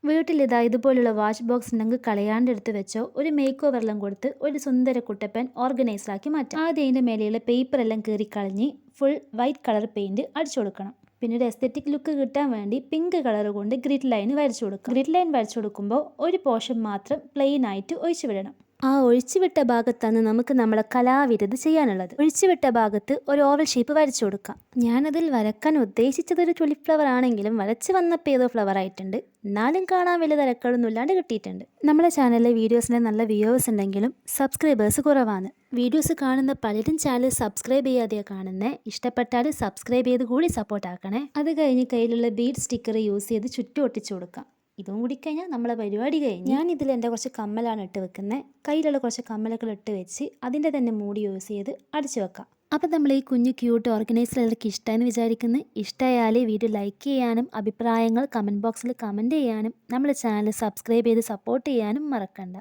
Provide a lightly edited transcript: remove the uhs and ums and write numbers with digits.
വീട്ടിൽ ഇതുപോലുള്ള watch box ഉണ്ടെങ്കിൽ കളയാണ്ട് എടുത്ത് വെച്ചോ. ഒരു മേക്ക് ഓവറെല്ലാം കൊടുത്ത് ഒരു സുന്ദര കുട്ടപ്പൻ ഓർഗനൈസറാക്കി മാറ്റാം. ആദ്യം അതിൻ്റെ മേലെയുള്ള പേപ്പർ എല്ലാം കീറിക്കളഞ്ഞ് ഫുൾ വൈറ്റ് കളർ പെയിൻറ് അടിച്ചു കൊടുക്കണം. പിന്നെ ഒരു എസ്തെറ്റിക് ലുക്ക് കിട്ടാൻ വേണ്ടി പിങ്ക് കളർ കൊണ്ട് ഗ്രിഡ് ലൈൻ വരച്ചു കൊടുക്കുക. ഗ്രിഡ് ലൈൻ വരച്ചു കൊടുക്കുമ്പോൾ ഒരു പോർഷൻ മാത്രം പ്ലെയിൻ ആയിട്ട് ഒഴിച്ചു വിടണം. ആ ഒഴിച്ചുവിട്ട ഭാഗത്താണ് നമുക്ക് നമ്മളെ കലാവിരുത് ചെയ്യാനുള്ളത്. ഒഴിച്ചുവിട്ട ഭാഗത്ത് ഒരു ഓവൽ ഷേപ്പ് വരച്ചു കൊടുക്കാം. ഞാനതിൽ വരക്കാൻ ഉദ്ദേശിച്ചത് ഒരു ട്യൂലിപ്പ് ഫ്ലവർ ആണെങ്കിലും വരച്ച് വന്നപ്പോൾ ഏതോ ഫ്ലവർ ആയിട്ടുണ്ട്. എന്നാലും കാണാൻ വലിയ തിരക്കുകളൊന്നും ഇല്ലാണ്ട് കിട്ടിയിട്ടുണ്ട്. നമ്മുടെ ചാനലിലെ വീഡിയോസിന് നല്ല വ്യൂവേഴ്സ് ഉണ്ടെങ്കിലും സബ്സ്ക്രൈബേഴ്സ് കുറവാണ്. വീഡിയോസ് കാണുന്ന പലരും ചാനൽ സബ്സ്ക്രൈബ് ചെയ്യാതെയാണ് കാണുന്നത്. ഇഷ്ടപ്പെട്ടാൽ സബ്സ്ക്രൈബ് ചെയ്ത് കൂടി സപ്പോർട്ട് ആക്കണേ. അത് കഴിഞ്ഞ് കയ്യിലുള്ള ബീഡ് സ്റ്റിക്കർ യൂസ് ചെയ്ത് ചുറ്റും ഒട്ടിച്ചു കൊടുക്കാം. ഇതും കൂടി കഴിഞ്ഞാൽ നമ്മളെ പരിപാടി കഴിഞ്ഞ്. ഞാൻ ഇതിൽ എൻ്റെ കുറച്ച് കമ്മലാണ് ഇട്ട് വെക്കുന്നത്. കയ്യിലുള്ള കുറച്ച് കമ്മലുകൾ ഇട്ട് വെച്ച് അതിൻ്റെ തന്നെ മൂടി യൂസ് ചെയ്ത് അടിച്ചു വെക്കാം. അപ്പം നമ്മൾ ഈ കുഞ്ഞു ക്യൂട്ട് ഓർഗനൈസർ എല്ലാവർക്കും ഇഷ്ടമെന്ന് വിചാരിക്കുന്നു. ഇഷ്ടമായാൽ വീഡിയോ ലൈക്ക് ചെയ്യാനും അഭിപ്രായങ്ങൾ കമൻറ്റ് ബോക്സിൽ കമൻറ്റ് ചെയ്യാനും നമ്മുടെ ചാനൽ സബ്സ്ക്രൈബ് ചെയ്ത് സപ്പോർട്ട് ചെയ്യാനും മറക്കണ്ട.